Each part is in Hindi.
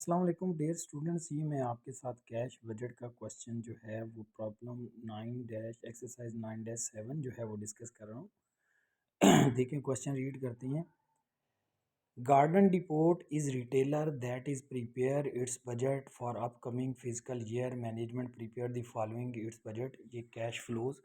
अस्सलाम वालेकुम डियर स्टूडेंट्स, ये मैं आपके साथ कैश बजट का क्वेश्चन जो है वो प्रॉब्लम 9 डैश एक्सरसाइज 9 डैश 7 जो है वो डिस्कस कर रहा हूँ। देखिए क्वेश्चन रीड करते हैं। Garden depot is retailer that is prepare it's budget for upcoming physical year. Management prepare the following it's budget. ये कैश फ्लोज।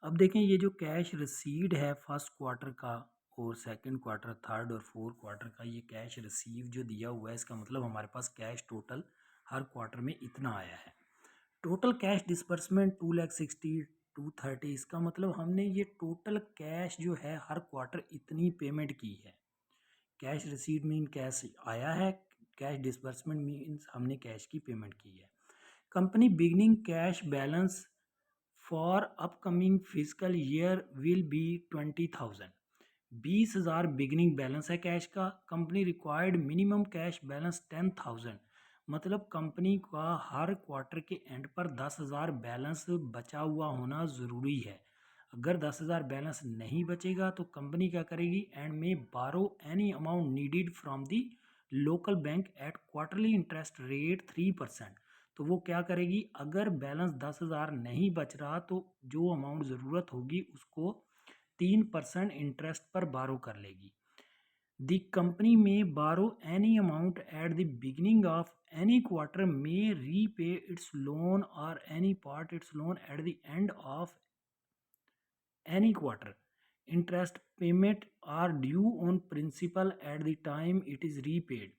अब देखें, ये जो कैश रिसीव्ड है फर्स्ट क्वार्टर का और सेकंड क्वार्टर, थर्ड और फोर्थ क्वार्टर का, ये कैश रिसीव जो दिया हुआ है, इसका मतलब हमारे पास कैश टोटल हर क्वार्टर में इतना आया है। Total cash disbursement 2,60,000 230। इसका मतलब हमने ये टोटल कैश जो है हर क्वार्टर इतनी पेमेंट की है। कैश रिसीव्ड मीन कैश आया है, कैश डिस्बर्समेंट मीन्स हमने कैश की पेमेंट की है। Company beginning cash balance for upcoming physical year will be 20,000। 20,000 beginning balance है कैश का। Company required minimum cash balance 10,000। मतलब कंपनी का हर क्वार्टर के एंड पर 10,000 बैलेंस बचा हुआ होना ज़रूरी है। अगर 10,000 बैलेंस नहीं बचेगा तो कंपनी क्या करेगी? एंड में borrow any amount needed from the local bank at quarterly interest rate 3%। तो वो क्या करेगी? अगर बैलेंस 10,000 नहीं बच रहा तो जो अमाउंट ज़रूरत होगी उसको 3% इंटरेस्ट पर बारो कर लेगी। The company may borrow any amount at the beginning of any quarter may repay its loan और any part its loan at the end of any quarter. Interest payment are due on principal at the time it is repaid.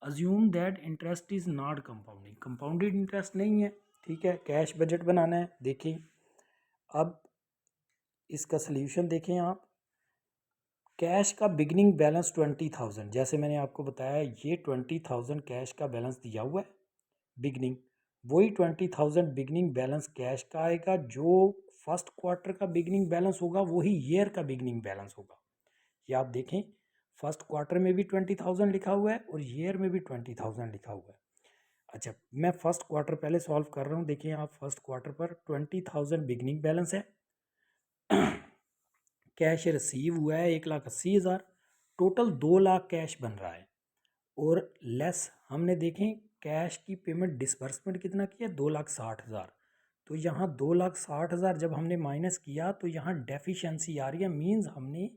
Assume that interest is not compounding. Compounded interest नहीं है। ठीक है, कैश बजट बनाना है। देखिए अब इसका सल्यूशन देखें आप। कैश का बिगनिंग बैलेंस 20,000, जैसे मैंने आपको बताया ये 20,000 कैश का बैलेंस दिया हुआ है बिगनिंग। वही 20,000 बिगनिंग बैलेंस कैश का आएगा। जो फर्स्ट क्वार्टर का बिगनिंग बैलेंस होगा वही ईयर का बिगनिंग बैलेंस होगा। ये आप देखें, फर्स्ट क्वार्टर में भी 20,000 लिखा हुआ है और ईयर में भी 20,000 लिखा हुआ है। अच्छा, मैं फर्स्ट क्वार्टर पहले सॉल्व कर रहा हूँ। देखिए आप, फर्स्ट क्वार्टर पर 20,000 बिगनिंग बैलेंस है। कैश रिसीव हुआ है 1,80,000। टोटल 2 लाख कैश बन रहा है। और लेस हमने देखें कैश की पेमेंट डिसबर्समेंट कितना किया? 2,60,000। तो यहाँ 2,60,000 जब हमने माइनस किया तो यहाँ डेफिशिएंसी आ रही है। मीन्स हमने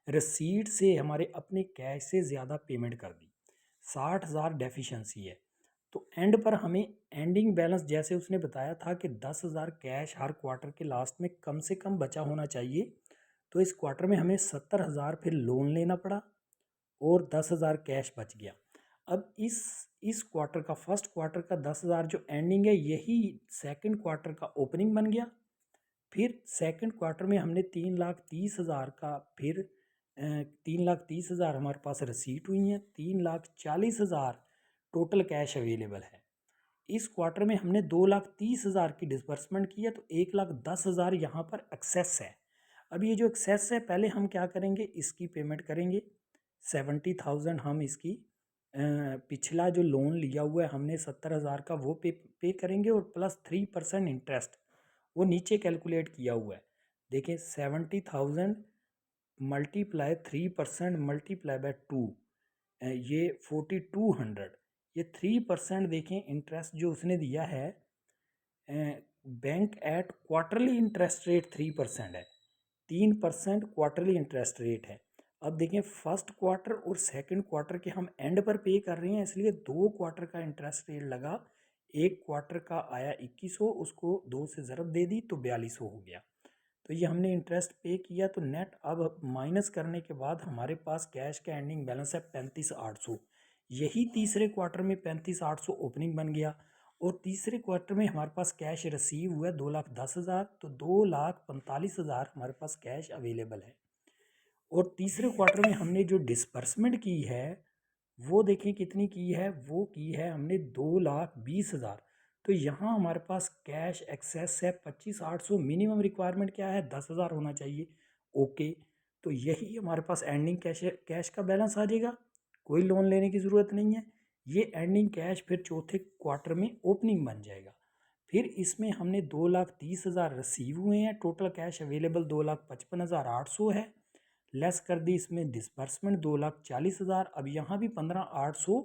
रसीट से हमारे अपने कैश से ज़्यादा पेमेंट कर दी। 60,000 डेफिशिएंसी है। तो एंड पर हमें एंडिंग बैलेंस, जैसे उसने बताया था कि 10,000 कैश हर क्वार्टर के लास्ट में कम से कम बचा होना चाहिए। तो इस क्वार्टर में हमें 70,000 फिर लोन लेना पड़ा और 10,000 कैश बच गया। अब इस क्वार्टर का, फर्स्ट क्वार्टर का 10,000 जो एंडिंग है, यही सेकंड क्वार्टर का ओपनिंग बन गया। फिर सेकंड क्वार्टर में हमने 3,30,000 का, फिर 3,30,000 हमारे पास रसीट हुई हैं। 3,40,000 टोटल कैश अवेलेबल है। इस क्वार्टर में हमने 2,30,000 की डिसबर्समेंट की है, तो 1,10,000 यहाँ पर एक्सेस है। अब ये जो एक्सेस है, पहले हम क्या करेंगे? इसकी पेमेंट करेंगे। 70,000 हम इसकी पिछला जो लोन लिया हुआ है हमने 70,000 का, वो पे करेंगे और प्लस 3% इंटरेस्ट वो नीचे कैलकुलेट किया हुआ है। देखें 70,000 मल्टीप्लाई 3% मल्टीप्लाई बाय 2, ये 4,200। ये 3% देखें इंटरेस्ट जो उसने दिया है। Bank at quarterly interest rate 3% है। 3% क्वार्टरली इंटरेस्ट रेट है। अब देखें, फर्स्ट क्वार्टर और सेकंड क्वार्टर के हम एंड पर पे कर रहे हैं, इसलिए 2 क्वार्टर का इंटरेस्ट रेट लगा। एक क्वार्टर का आया 2,100, उसको 2 से ज़रब दे दी तो 4,200 हो गया। तो ये हमने इंटरेस्ट पे किया। तो नेट अब माइनस करने के बाद हमारे पास कैश का एंडिंग बैलेंस है 35,800। यही तीसरे क्वार्टर में 35,800 ओपनिंग बन गया। और तीसरे क्वार्टर में हमारे पास कैश रिसीव हुआ 2,10,000। तो 2,45,000 हमारे पास कैश अवेलेबल है। और तीसरे क्वार्टर में हमने जो डिसबर्समेंट की है वो देखें कितनी की है? वो की है हमने 2,20,000। तो यहाँ हमारे पास कैश एक्सेस है 25,800। मिनिमम रिक्वायरमेंट क्या है? 10,000 होना चाहिए। ओके, तो यही हमारे पास एंडिंग कैश का बैलेंस आ जाएगा। कोई लोन लेने की ज़रूरत नहीं है। ये एंडिंग कैश फिर चौथे क्वार्टर में ओपनिंग बन जाएगा। फिर इसमें हमने 2,30,000 रिसीव हुए हैं। टोटल कैश अवेलेबल 2,55,800 है। लेस कर दी इसमें डिसबर्समेंट 2,40,000। अब यहाँ भी 15,800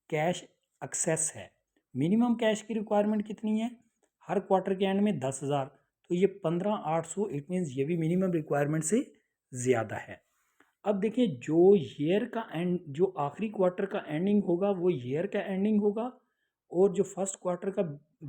कैश एक्सेस है। मिनिमम कैश की रिक्वायरमेंट कितनी है हर क्वार्टर के एंड में 10,000, तो ये 15,800 इट मीन्स ये भी मिनिमम रिक्वायरमेंट से ज़्यादा है। अब देखिए जो ईयर का एंड जो आखिरी क्वार्टर का एंडिंग होगा वो ईयर का एंडिंग होगा, और जो फर्स्ट क्वार्टर का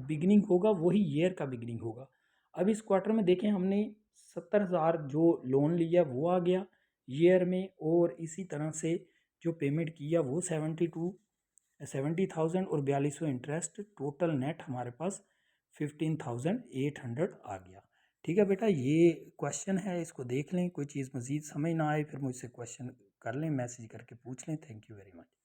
बिगिनिंग होगा वही ईयर का बिगिनिंग होगा। अब इस क्वार्टर में देखें हमने 70,000 जो लोन लिया वो आ गया ईयर में, और इसी तरह से जो पेमेंट किया वो 70,000 और 4200 इंटरेस्ट, टोटल नेट हमारे पास 15,800 आ गया। ठीक है बेटा, ये क्वेश्चन है, इसको देख लें, कोई चीज़ मज़ीद समझ ना आए फिर मुझसे क्वेश्चन कर लें, मैसेज करके पूछ लें। Thank you very much.